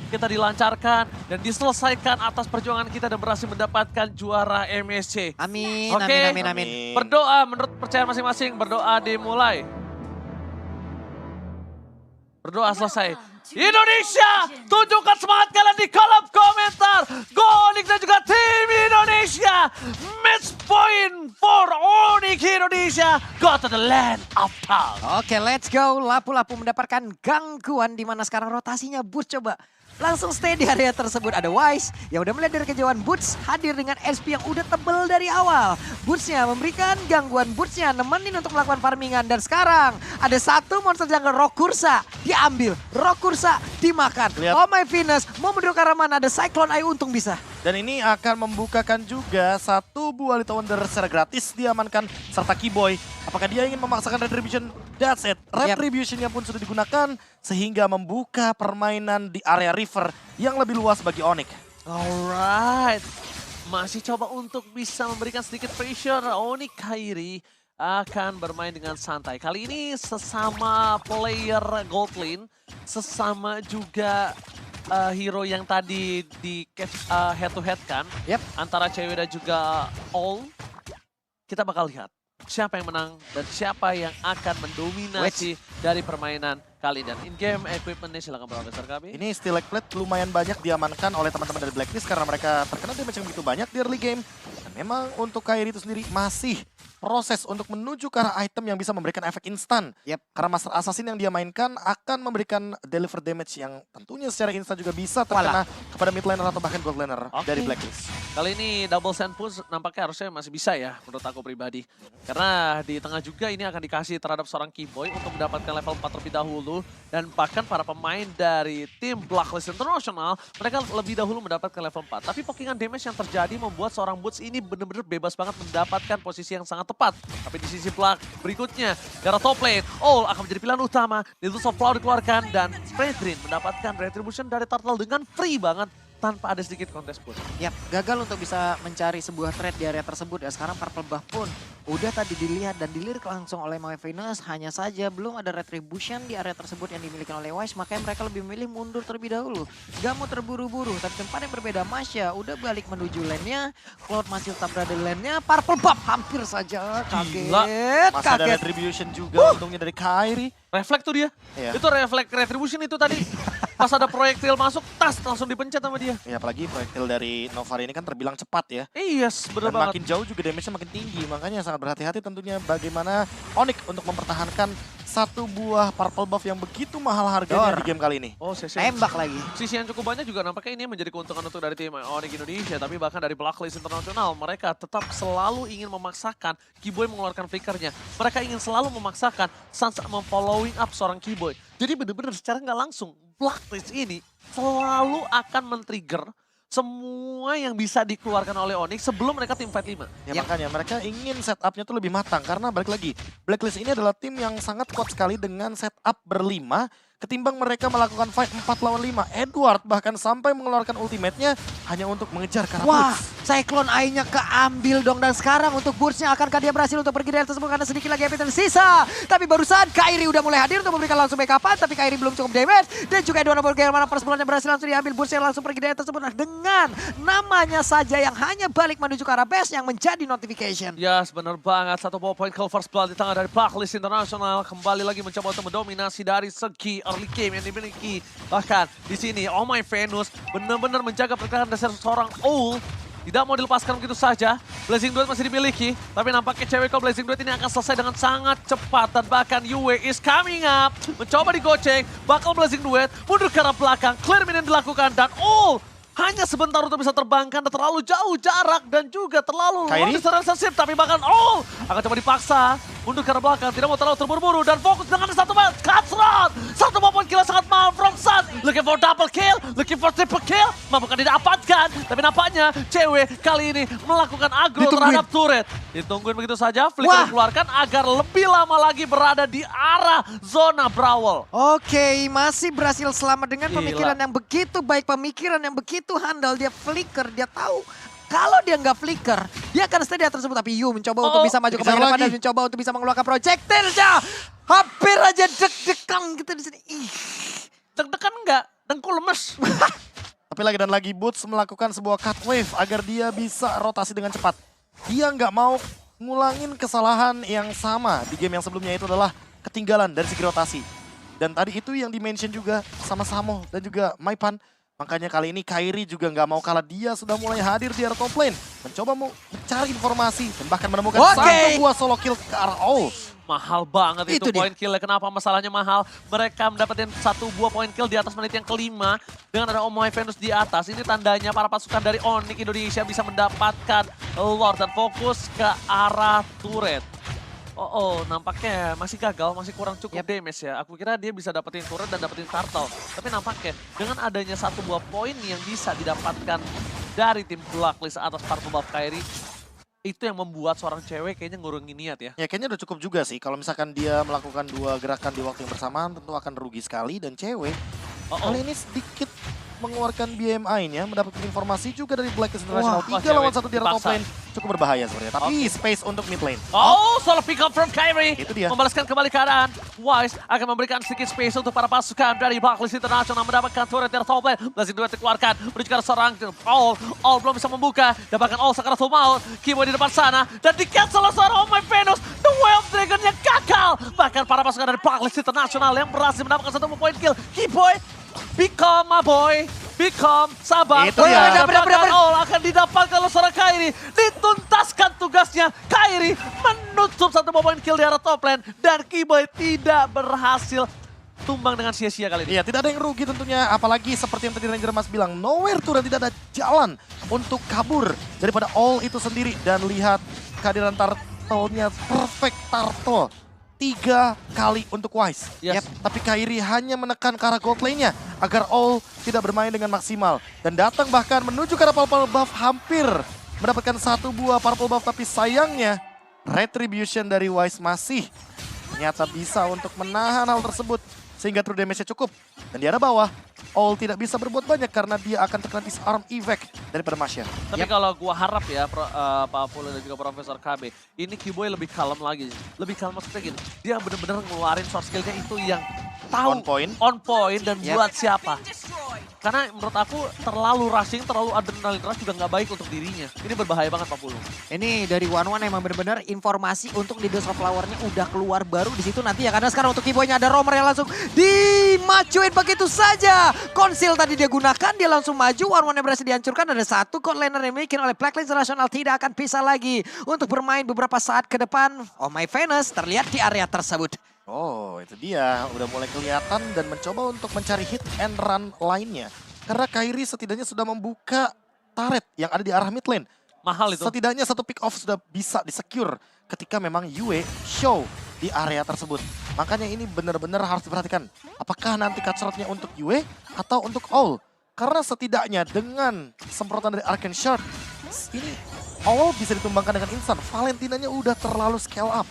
kita dilancarkan dan diselesaikan atas perjuangan kita dan berhasil mendapatkan juara MSC. Amin, Oke. amin. Berdoa menurut percaya masing-masing, berdoa dimulai. Berdoa selesai. Indonesia, tunjukkan semangat kalian di kolom komentar. Go Onyx dan juga tim Indonesia. Match point for Onyx Indonesia. Go to the land of Tang. Oke, let's go. Lapu-lapu mendapatkan gangguan di mana sekarang rotasinya Boots coba. Langsung stay di area tersebut. Ada Wise yang udah melihat dari kejauhan. Boots hadir dengan SP yang udah tebel dari awal. Bootsnya memberikan gangguan. Bootsnya nemenin untuk melakukan farmingan. Dan sekarang ada satu monster jungle Rokursa diambil. Rokursa dimakan. Lihat. Oh my Venus mau menuju ke arah mana? Ada Cyclone Eye untung bisa. Dan ini akan membukakan juga satu buah Little Wonder secara gratis diamankan serta Keyboy. Apakah dia ingin memaksakan Retribution? That's it. Retributionnya pun sudah digunakan sehingga membuka permainan di area river yang lebih luas bagi Onyx. Alright. Masih coba untuk bisa memberikan sedikit pressure. Onyx Kairi akan bermain dengan santai. Kali ini sesama player gold lane, sesama juga hero yang tadi di head to head kan. Yep. Antara cewek dan juga all. Kita bakal lihat siapa yang menang dan siapa yang akan mendominasi dari permainan kali ini. Dan in-game equipment-nya silahkan bawa besar kami. Ini Steel Egg Plate lumayan banyak diamankan oleh teman-teman dari Blacklist karena mereka terkena damage yang begitu banyak di early game. Dan memang untuk Kairi itu sendiri masih proses untuk menuju ke arah item yang bisa memberikan efek instan. Yep. Karena Master Assassin yang dia mainkan akan memberikan deliver damage yang tentunya secara instan juga bisa terkena kepada mid laner atau bahkan gold laner dari Blacklist. Kali ini double send push nampaknya harusnya masih bisa ya menurut aku pribadi. Karena di tengah juga ini akan dikasih terhadap seorang Keyboy untuk mendapatkan level 4 terlebih dahulu. Dan bahkan para pemain dari tim Blacklist International, mereka lebih dahulu mendapatkan level 4. Tapi pokingan damage yang terjadi membuat seorang Boots ini benar-benar bebas banget mendapatkan posisi yang sangat tepat. Tapi di sisi belakang berikutnya, dari top lane, All akan menjadi pilihan utama. Needles of Flower dikeluarkan dan Fredrin mendapatkan Retribution dari Turtle dengan free banget. Tanpa ada sedikit kontes pun. Yap, gagal untuk bisa mencari sebuah trade di area tersebut. Dan sekarang Purple Buff pun udah tadi dilihat dan dilirik langsung oleh My Venus. Hanya saja belum ada retribution di area tersebut yang dimiliki oleh Wise. Makanya mereka lebih memilih mundur terlebih dahulu. Gak mau terburu-buru. Tapi tempat yang berbeda, Masya udah balik menuju lane-nya. Cloud masih tetap berada di lane-nya. Purple Buff hampir saja. Kaget. Masih ada Retribution juga untungnya dari Kairi. Refleks tuh dia. Iya. Itu refleks Retribution itu tadi. Pas ada proyektil masuk, tas langsung dipencet sama dia. Ya apalagi proyektil dari Novari ini kan terbilang cepat ya. Yes, bener Dan banget. makin jauh juga damage-nya makin tinggi. Makanya sangat berhati-hati tentunya bagaimana Onyx untuk mempertahankan satu buah purple buff yang begitu mahal harganya di game kali ini. Oh, sisi Tembak lagi. yang cukup banyak juga nampaknya ini menjadi keuntungan untuk dari tim Onyx Indonesia. Tapi bahkan dari Blacklist International, mereka tetap selalu ingin memaksakan Keyboy mengeluarkan flickernya. Mereka ingin selalu memaksakan Sansa memfollowing up seorang Keyboy. Jadi bener-bener secara nggak langsung, Blacklist ini selalu akan men-trigger semua yang bisa dikeluarkan oleh Onyx sebelum mereka tim fight 5. Ya makanya mereka ingin setupnya tuh lebih matang. Karena balik lagi, Blacklist ini adalah tim yang sangat kuat sekali dengan setup berlima. Ketimbang mereka melakukan fight 4 lawan 5. Edward bahkan sampai mengeluarkan ultimate-nya hanya untuk mengejar karena Wah, Boots. Cyclone Eye-nya keambil dong. Dan sekarang untuk Boots-nya akankah dia berhasil untuk pergi dari tersebut karena sedikit lagi HP tersisa. Tapi barusan Kairi udah mulai hadir untuk memberikan langsung backup-an. Tapi Kairi belum cukup damage. Dan juga Edward bagaimana persebelahannya berhasil langsung diambil. Boots-nya langsung pergi dari tersebut. Nah, dengan namanya saja yang hanya balik menuju ke arah base yang menjadi notification. Yes, benar banget. Satu poin kill first blood di tangan dari Blacklist International. Kembali lagi mencoba untuk mendominasi dari segi early game yang dimiliki. Bahkan di sini, Oh My Venus benar-benar menjaga pertahanan dasar seorang Owl. Tidak mau dilepaskan begitu saja. Blazing Duet masih dimiliki. Tapi nampaknya cewek kalau Blazing Duet ini akan selesai dengan sangat cepat. Dan bahkan Yue is coming up. Mencoba digoceng. Bakal Blazing Duet mundur ke arah belakang. Clear minion dilakukan. Dan Owl hanya sebentar untuk bisa terbangkan dan terlalu jauh jarak. Dan juga terlalu Kairi? sensitif. Tapi bahkan Owl akan coba dipaksa. Mundur ke arah belakang, tidak mau terlalu terburu-buru dan fokus dengan satu match. Cutthroat! Satu poin kill sangat mahal from Sun. Looking for double kill, looking for triple kill. Mampukah didapatkan, tapi nampaknya cewek kali ini melakukan aggro terhadap turret. Ditungguin begitu saja, flicker dikeluarkan agar lebih lama lagi berada di arah zona Brawl. Oke, masih berhasil selamat dengan Gila. pemikiran yang begitu baik, pemikiran yang begitu handal. Dia flicker, dia tahu kalau dia nggak flicker, dia akan stay di atas tersebut. Tapi Yu mencoba untuk bisa maju ke bagian depan dan mencoba untuk bisa mengeluarkan projectile-nya. Hampir aja deg-degan gitu di sini. Ih. Deg-degan enggak? Dengkul lemes. Tapi lagi dan lagi Boots melakukan sebuah cut wave agar dia bisa rotasi dengan cepat. Dia nggak mau ngulangin kesalahan yang sama di game yang sebelumnya, itu adalah ketinggalan dari segi rotasi. Dan tadi itu yang di-mention juga sama Samo dan juga Maipan. Makanya kali ini Kairi juga nggak mau kalah, dia sudah mulai hadir di area top lane. Mencoba mau mencari informasi dan bahkan menemukan satu buah solo kill ke arah All. Mahal banget itu poin killnya. Kenapa masalahnya mahal? Mereka mendapatkan satu buah poin kill di atas menit yang kelima. Dengan ada Omoi Venus di atas. Ini tandanya para pasukan dari Onyx Indonesia bisa mendapatkan Lord dan fokus ke arah turret. Nampaknya masih gagal, masih kurang cukup damage ya. Aku kira dia bisa dapetin turret dan dapetin turtle. Tapi nampaknya dengan adanya satu buah poin yang bisa didapatkan dari tim Blacklist atas Purple Buff Kairi, itu yang membuat seorang cewek kayaknya ngurungin niat ya. Ya kayaknya udah cukup juga sih. Kalau misalkan dia melakukan dua gerakan di waktu yang bersamaan tentu akan rugi sekali. Dan cewek kali ini sedikit mengeluarkan BMI-nya, mendapatkan informasi juga dari Blacklist International. 3 lawan 1 di top lane. Cukup berbahaya sebenarnya. Tapi space untuk mid lane. Solo pick up from Kairi. Itu dia. Membalaskan kembali keadaan. Wise akan memberikan sedikit space untuk para pasukan dari Blacklist International mendapatkan turret dari top lane. Blazing Duet dikeluarkan. Menuju ke seorang All belum bisa membuka. Dapatkan All Sakaratul Maut. Kimo di depan sana. Dan di-cancel oleh seorang Omoi Venus. The Way of Dragon-nya gagal. Bahkan para pasukan dari Blacklist International yang berhasil mendapatkan satu poin kill. Keyboy, become my boy. Become, sabar. Itu dia. All akan didapatkan oleh seorang Kairi. Dituntaskan tugasnya. Kairi menutup satu poin kill di arah top lane. Dan Keyboy tidak berhasil tumbang dengan sia-sia kali ini. Iya, tidak ada yang rugi tentunya. Apalagi seperti yang tadi Ranger Mas bilang, nowhere to run, tidak ada jalan untuk kabur daripada All itu sendiri. Dan lihat kehadiran turtle-nya, perfect turtle. 3 kali untuk Wise. Yes. Tapi Kairi hanya menekan ke arah gold lane-nya agar All tidak bermain dengan maksimal. Dan datang bahkan menuju ke arah purple buff, hampir mendapatkan satu buah purple buff. Tapi sayangnya retribution dari Wise masih ternyata bisa untuk menahan hal tersebut. Sehingga true damage-nya cukup. Dan di arah bawah, All tidak bisa berbuat banyak karena dia akan terkena disarm evac daripada Masya. Tapi kalau gua harap ya, Pak Polo dan juga Profesor KB, ini Keyboy lebih kalem lagi. Lebih kalem maksudnya gini, dia bener-bener ngeluarin short skill-nya itu yang tahu on point dan buat siapa. Karena menurut aku terlalu rushing, terlalu adrenalin rush juga nggak baik untuk dirinya. Ini berbahaya banget Pak Polo. Ini dari One emang benar-benar informasi untuk di Disrupt Flower-nya udah keluar baru di situ nanti ya. Karena sekarang untuk Keyboy-nya ada Romer yang langsung dimacuin begitu saja. Konsil tadi dia gunakan, dia langsung maju. One berhasil dihancurkan. Ada satu god laner yang dimiliki oleh Blacklist International tidak akan bisa lagi untuk bermain beberapa saat ke depan. Omoi Venus terlihat di area tersebut. Oh, itu dia. Udah mulai kelihatan dan mencoba untuk mencari hit and run lainnya. Karena Kairi setidaknya sudah membuka turret yang ada di arah mid lane. Mahal itu. Setidaknya satu pick off sudah bisa di-secure ketika memang Yue show di area tersebut. Makanya ini benar-benar harus diperhatikan. Apakah nanti cut shot-nya untuk Yue atau untuk All? Karena setidaknya dengan semprotan dari Arcane Shard, ini All bisa ditumbangkan dengan instan. Valentinanya udah terlalu scale up.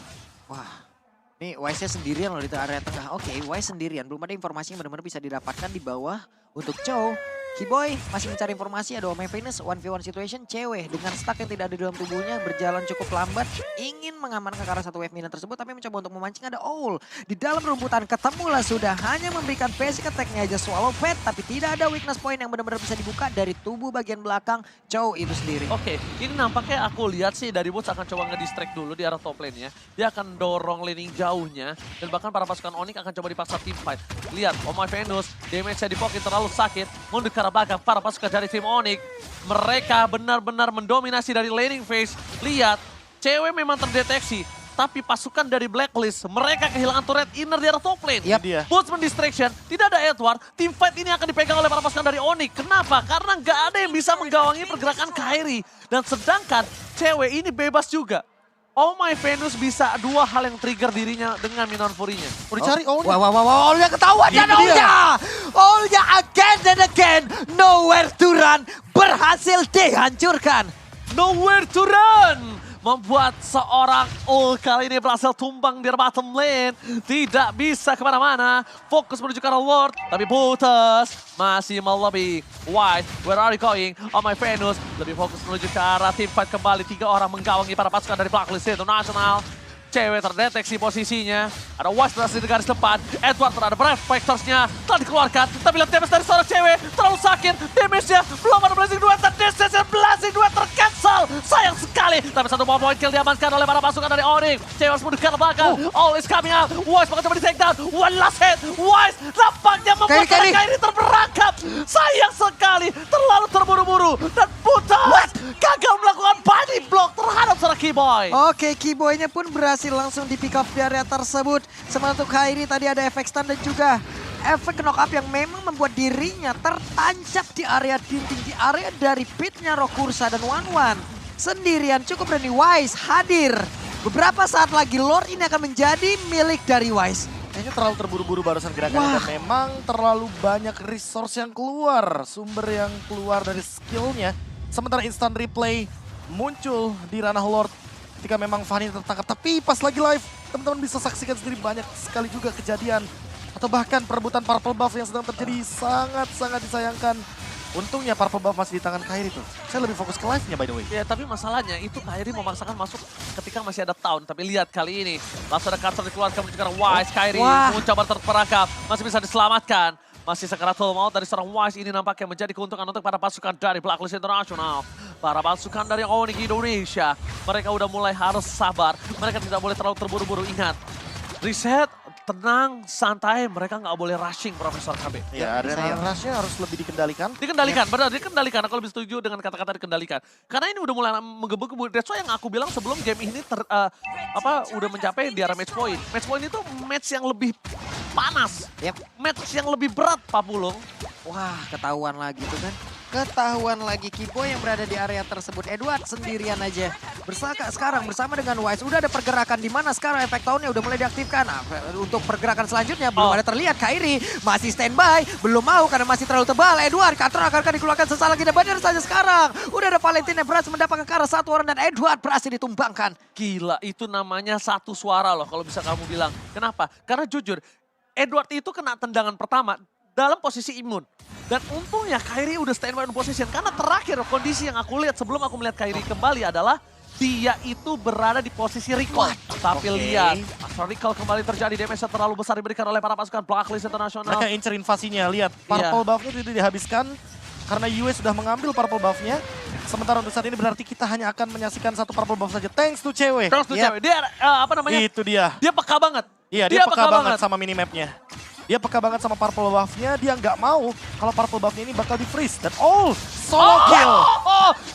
Wah. Nih Wise-nya sendirian loh di area tengah. Oke, Wise sendirian. Belum ada informasi yang benar-benar bisa didapatkan di bawah untuk Chow. Keyboy masih mencari informasi, ada Omoi Venus 1v1 situation, cewek dengan stack yang tidak ada di dalam tubuhnya, berjalan cukup lambat, ingin mengamankan ke arah satu wave minion tersebut, tapi mencoba untuk memancing ada Owl. Di dalam rumputan ketemulah sudah, hanya memberikan basic attack-nya aja swallow pet, tapi tidak ada weakness point yang benar-benar bisa dibuka dari tubuh bagian belakang Chow itu sendiri. Oke, ini nampaknya aku lihat sih dari Woods akan coba ngedistract dulu di arah top lane-nya. Dia akan dorong laning jauhnya, dan bahkan para pasukan Onyx akan coba dipaksa team fight. Lihat, Omoi Venus, damage-nya di pocket terlalu sakit, mundur ke arah belakang para pasukan dari tim Onyx. Mereka benar-benar mendominasi dari laning phase. Lihat, cewek memang terdeteksi. Tapi pasukan dari Blacklist, mereka kehilangan turret inner di arah top lane. Dia. Botsman distraction, tidak ada Edward. Team fight ini akan dipegang oleh para pasukan dari Onyx. Kenapa? Karena nggak ada yang bisa menggawangi pergerakan Kairi. Dan sedangkan cewek ini bebas juga. Omoi Venus bisa dua hal yang trigger dirinya dengan Minion Fury-nya. Mau dicari All-nya. Wah, All-nya ketahuan dan All-nya again and again. Nowhere to run. Berhasil dihancurkan. Nowhere to run. Membuat seorang kali ini berhasil tumbang di bottom lane. Tidak bisa kemana-mana. Fokus menuju ke arah Lord. Tapi putus. Masih melobi. White, where are you going? Omoi Venus lebih fokus menuju ke arah team fight kembali. 3 orang menggawangi para pasukan dari Blacklist International. Cewek terdeteksi posisinya. Ada Wise berhasil di garis depan. Edward terhadap Reflectors-nya telah dikeluarkan. Tapi lihat damage dari seorang cewek. Terlalu sakit. Damage-nya belum ada Blazing Duet. Dan Decision Blazing Duet tercancel. Sayang sekali. Tapi satu point kill diamankan oleh para pasukan dari Onyx. Cewek harus mundur ke belakang. All is coming out. Wise bakal coba di take down. One last hit. Wise nampaknya membuat Kairi terperangkap. Sayang sekali. Terlalu terburu-buru. Dan Buta gagal melakukan body block terhadap seorang Keyboy. Oke, Keyboy-nya pun berhasil langsung di pick up di area tersebut. Sementara untuk Kairi tadi ada efek stun dan juga efek knock up yang memang membuat dirinya tertancap di area dinding, di area dari pitnya Rokursa dan Wanwan. Sendirian cukup berani Wise hadir. Beberapa saat lagi Lord ini akan menjadi milik dari Wise. Kayaknya terlalu terburu-buru barusan gerakannya dan memang terlalu banyak resource yang keluar. Sumber yang keluar dari skillnya. Sementara instant replay muncul di ranah Lord ketika memang Fanny tertangkap. Tapi pas lagi live, teman-teman bisa saksikan sendiri banyak sekali juga kejadian. Atau bahkan perebutan purple buff yang sedang terjadi sangat-sangat disayangkan. Untungnya purple buff masih di tangan Kairi tuh. Saya lebih fokus ke live-nya by the way. Ya tapi masalahnya itu Kairi memaksakan masuk ketika masih ada Town. Tapi lihat kali ini langsung ada Cutter dikeluarkan menuju ke arah Wise. Kairi mencoba terperangkap, masih bisa diselamatkan. Masih sekeratul maut dari seorang Wise ini nampaknya menjadi keuntungan untuk para pasukan dari Blacklist International. Para pasukan dari Onyx Indonesia, mereka udah mulai harus sabar. Mereka tidak boleh terlalu terburu-buru. Ingat, reset, tenang, santai. Mereka nggak boleh rushing, Profesor KB. Ya, area rush-nya harus lebih dikendalikan. Dikendalikan, benar, dikendalikan. Aku lebih setuju dengan kata-kata dikendalikan. Karena ini udah mulai menggebu-gebu. That's why yang aku bilang sebelum game ini udah mencapai di arah match point. Match point itu match yang lebih panas. Match yang lebih berat, Pak Pulung. Wah, ketahuan lagi tuh kan. Ketahuan lagi Keyboy yang berada di area tersebut. Edward sendirian aja. Bersaka sekarang bersama dengan Wise. Udah ada pergerakan di mana sekarang efek tahunnya udah mulai diaktifkan. Nah, untuk pergerakan selanjutnya belum ada terlihat. Kairi masih standby. Belum mau karena masih terlalu tebal. Edward, Cutter akan dikeluarkan sesaat lagi. Dan benar saja sekarang. Udah ada Valentine yang berhasil mendapatkan ke arah satu orang. Dan Edward berhasil ditumbangkan. Gila, itu namanya satu suara loh kalau bisa kamu bilang. Kenapa? Karena jujur, Edward itu kena tendangan pertama dalam posisi imun. Dan untungnya Kairi udah standby on position. Karena terakhir kondisi yang aku lihat sebelum aku melihat Kairi kembali adalah dia itu berada di posisi recall. Tapi lihat, Astral Recall kembali terjadi. Damage terlalu besar diberikan oleh para pasukan Blacklist International. Mereka incer invasinya, lihat. Purple buff-nya tidak dihabiskan karena Yue sudah mengambil purple buff-nya. Sementara untuk saat ini berarti kita hanya akan menyaksikan satu purple buff saja. Thanks to cewek. Thanks to cewek. Dia apa namanya? Itu dia. Dia peka banget. Iya, dia peka banget sama minimapnya. Dia peka banget sama purple buff-nya, dia nggak mau kalau purple buff-nya ini bakal di-freeze. Dan solo kill.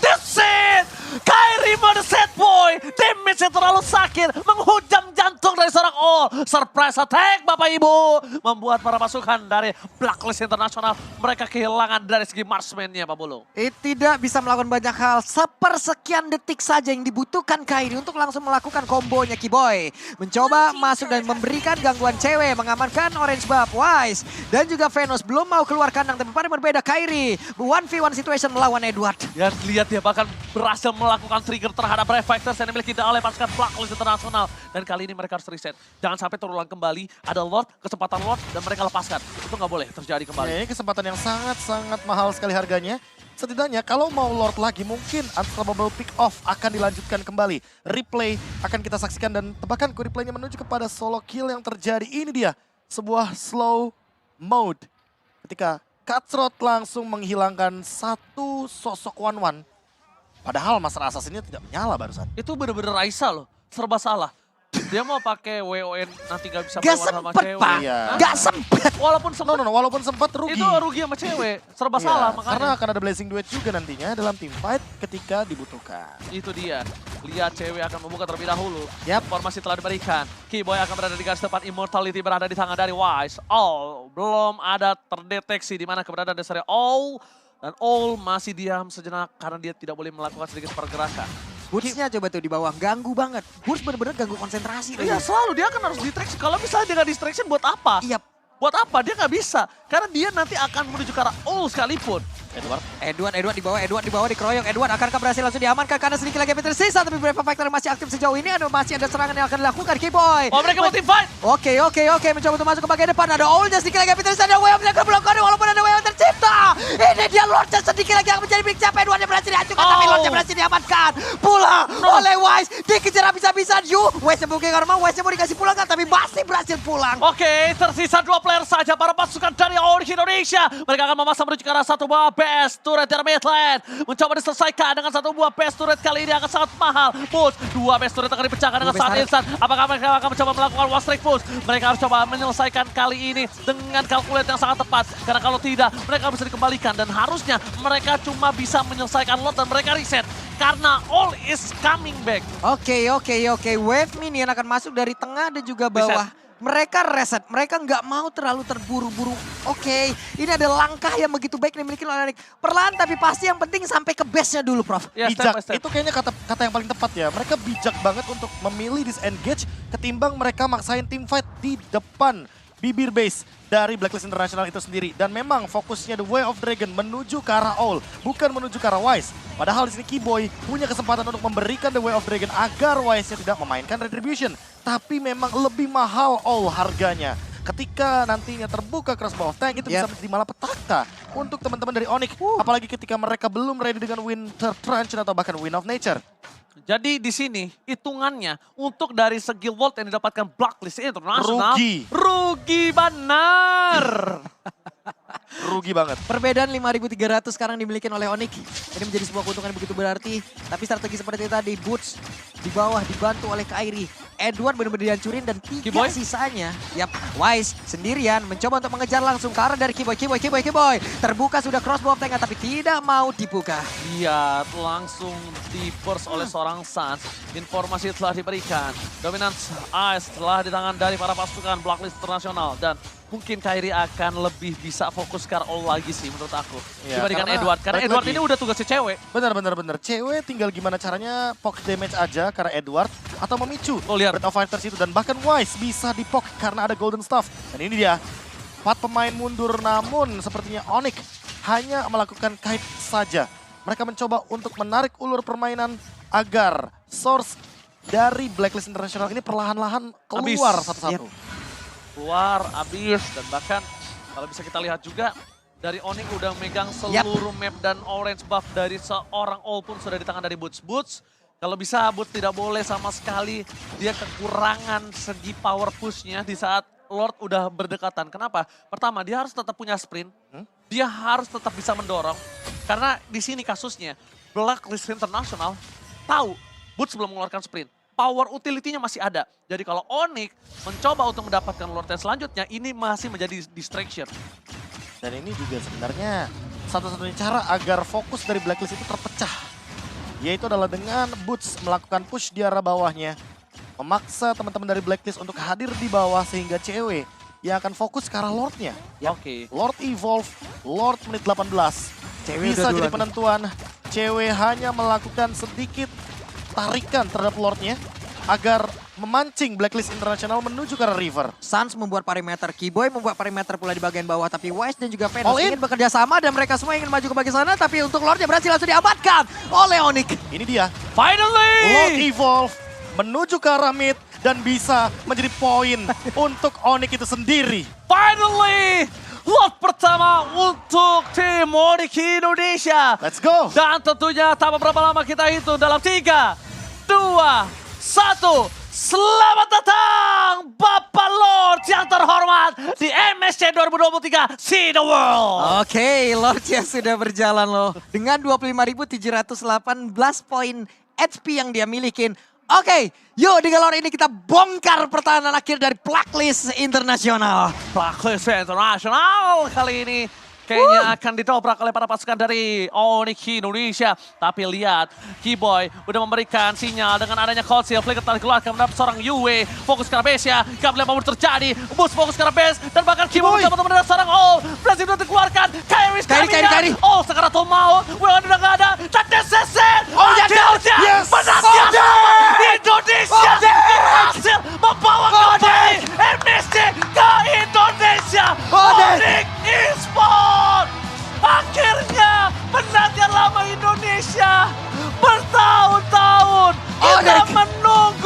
That's it! Kairi mode set boy. Damage-nya terlalu sakit. Menghujam jantung dari seorang Surprise attack Bapak Ibu. Membuat para pasukan dari Blacklist International, mereka kehilangan dari segi marksman-nya Pak Bolo. Tidak bisa melakukan banyak hal. Sepersekian detik saja yang dibutuhkan Kairi untuk langsung melakukan kombonya Keyboy. Mencoba masuk dan memberikan gangguan cewek. Mengamankan orange buff. Wise dan juga Venus belum mau keluar kandang, tapi pada berbeda Kairi 1v1 situation melawan Edward. Dan lihat dia bahkan berhasil melakukan trigger terhadap Reflectors yang dimiliki oleh pasukan Blacklist International. Dan kali ini mereka harus reset. Jangan sampai terulang kembali. Ada Lord, kesempatan Lord dan mereka lepaskan. Itu nggak boleh terjadi kembali. Ini kesempatan yang sangat-sangat mahal sekali harganya. Setidaknya kalau mau Lord lagi mungkin Unstoppable Pick Off akan dilanjutkan kembali. Replay akan kita saksikan dan tebakanku replaynya menuju kepada solo kill yang terjadi. Ini dia. Sebuah slow mode ketika Cutthroat langsung menghilangkan satu sosok Wanwan. Padahal Master Assassin-nya tidak menyala barusan. Itu bener-bener Raisa loh, serba salah. Dia mau pakai WON nanti gak bisa Gak sama sempet cewek. Pak, Iya. gak sempet. Walaupun sempat, Walaupun sempat rugi. itu rugi sama cewek, serba Iya, salah makanya. Karena akan ada Blazing Duet juga nantinya dalam team fight ketika dibutuhkan. Itu dia, lihat cewek akan membuka terlebih dahulu. Yap. Informasi telah diberikan. Keyboy akan berada di garis depan, Immortality berada di tangan dari Wise. Belum ada terdeteksi di mana keberadaan dasarnya dan masih diam sejenak karena dia tidak boleh melakukan sedikit pergerakan. Boots-nya coba tuh di bawah, ganggu banget. Boots bener-bener ganggu konsentrasi. Iya selalu, dia akan harus distraction. Kalau misalnya dia nggak distraction buat apa? Iya. Buat apa? Dia nggak bisa. Karena dia nanti akan menuju ke arah sekalipun. Edward di bawah dikeroyok. Edward akankah berhasil langsung diamankan karena sedikit lagi tersisa. Tapi Brave Factor masih aktif sejauh ini. Masih ada serangan yang akan dilakukan Keyboy. Mereka mau team fight. Oke. Mencoba untuk masuk ke bagian depan. Ada Owl-nya sedikit lagi tersisa. Ada Way of the Block. Walaupun ada Way of the Chip. ternyata ini dia Lordnya sedikit lagi yang menjadi milik siapa. Edwardnya berhasil dihancurkan, tapi Lordnya berhasil diamankan. Pulang oleh Wise, dikejar habis-habisan. Wise mungkin karena Wise mau dikasih pulang kan, tapi masih berhasil pulang. Oke, tersisa 2 player saja para pasukan dari Onyx Indonesia. Mereka akan memasang menuju ke arah satu buah base turret dari mid lane. Mencoba diselesaikan dengan satu buah base turret kali ini akan sangat mahal. Push, 2 base turret akan dipecahkan dengan saat instan. Apakah mereka akan mencoba melakukan one strike push? Mereka harus coba menyelesaikan kali ini dengan kalkulat yang sangat tepat. Karena kalau tidak, mereka bisa dikembalikan. Dan harusnya mereka cuma bisa menyelesaikan lot dan mereka reset. Karena all is coming back. Oke. Wave minion akan masuk dari tengah dan juga bawah. Mereka reset, mereka nggak mau terlalu terburu-buru. Oke, ini ada langkah yang begitu baik dimiliki oleh Onyx. Perlahan tapi pasti yang penting sampai ke base-nya dulu, Prof. Ya, Bijak, step. itu kayaknya kata yang paling tepat ya. Mereka bijak banget untuk memilih disengage ketimbang mereka maksain teamfight di depan bibir base dari Blacklist International itu sendiri. Dan memang fokusnya The Way of Dragon menuju ke arah All, bukan menuju ke arah Wise. Padahal di sini Keyboy punya kesempatan untuk memberikan The Way of Dragon agar Wise-nya tidak memainkan Retribution. Tapi memang lebih mahal All harganya. Ketika nantinya terbuka Crossbow of Tank itu bisa menjadi malapetaka untuk teman-teman dari Onyx. Apalagi ketika mereka belum ready dengan Winter Truncheon atau bahkan Wind of Nature. Jadi di sini hitungannya untuk dari segi volt yang didapatkan Blacklist International. Rugi benar. Rugi banget. Perbedaan 5.300 sekarang dimiliki oleh Onyx. Ini menjadi sebuah keuntungan yang begitu berarti. Tapi strategi seperti tadi, Boots di bawah dibantu oleh Kairi. Edward benar-benar dihancurin dan 3 Keyboy sisanya. Wise sendirian mencoba untuk mengejar langsung ke arah dari Keyboy. Terbuka sudah crossbow of tank tapi tidak mau dibuka. Iya, langsung di burst oleh seorang Suns. Informasi telah diberikan. Dominance Ice telah di tangan dari para pasukan Blacklist International. Dan mungkin Kairi akan lebih bisa fokus ke all lagi sih menurut aku. Ya, dibandingkan Edward. Karena Edward ini udah tugasnya cewek. Benar. Cewek tinggal gimana caranya poke damage aja karena Edward. Atau memicu Breath of Fighters itu. Dan bahkan Wise bisa di-poke karena ada Golden Staff. Dan ini dia. 4 pemain mundur namun sepertinya Onyx hanya melakukan kite saja. Mereka mencoba untuk menarik ulur permainan agar source dari Blacklist International ini perlahan-lahan keluar satu-satu. Keluar, abis, dan bahkan kalau bisa kita lihat juga dari Onyx udah megang seluruh map dan orange buff dari seorang All pun sudah di tangan dari Boots. Kalau bisa Boots tidak boleh sama sekali dia kekurangan segi power pushnya di saat Lord udah berdekatan. Kenapa? Pertama dia harus tetap punya sprint, dia harus tetap bisa mendorong. Karena di sini kasusnya Blacklist International tahu Boots belum mengeluarkan sprint. Power utility-nya masih ada. Jadi kalau Onyx mencoba untuk mendapatkan Lord yang selanjutnya, ini masih menjadi distraction. Dan ini juga sebenarnya satu-satunya cara agar fokus dari Blacklist itu terpecah. Yaitu adalah dengan Boots melakukan push di arah bawahnya. Memaksa teman-teman dari Blacklist untuk hadir di bawah sehingga cewek yang akan fokus ke arah Lordnya. Oke. Lord Evolve, Lord menit 18. Cewek bisa jadi penentuan. Cewek hanya melakukan sedikit tarikan terhadap Lordnya agar memancing Blacklist International menuju ke arah River. Suns membuat perimeter, Keyboy membuat perimeter pula di bagian bawah. Tapi Wise dan juga Venus ingin bekerja sama dan mereka semua ingin maju ke bagian sana. Tapi untuk Lordnya berhasil langsung diamankan oleh Onyx. Ini dia. Finally! Lord Evolve menuju ke arah mid dan bisa menjadi poin untuk Onyx itu sendiri. Finally! Lot pertama untuk tim Onyx Indonesia. Let's go! Dan tentunya tak beberapa lama kita hitung dalam 3, 2, 1. Selamat datang Bapak Lord yang terhormat di MSC 2023 See the World. Oke, Lordnya sudah berjalan loh. Dengan 25.718 poin HP yang dia milikin. Oke, yuk di galon ini kita bongkar pertahanan akhir dari Blacklist International. Blacklist International kali ini kayaknya akan ditoprak oleh para pasukan dari Onyx Indonesia. Tapi lihat, Keyboy udah memberikan sinyal dengan adanya cold seal. Flicker telah dikeluarkan mendapat seorang Yue. Fokus ke arah base ya, gak boleh apapun terjadi. Boost fokus ke arah base dan bahkan Keyboy mencoba mendapat seorang All. Berhasil udah dikeluarkan. Kairi. Oh, sekarang tuh mau. Wilan udah gak ada. Tete Sesen. Akhirnya menangnya Indonesia berhasil membawa kembali MSC ke Indonesia. Onyx Esports akhirnya penantian lama Indonesia bertahun-tahun kita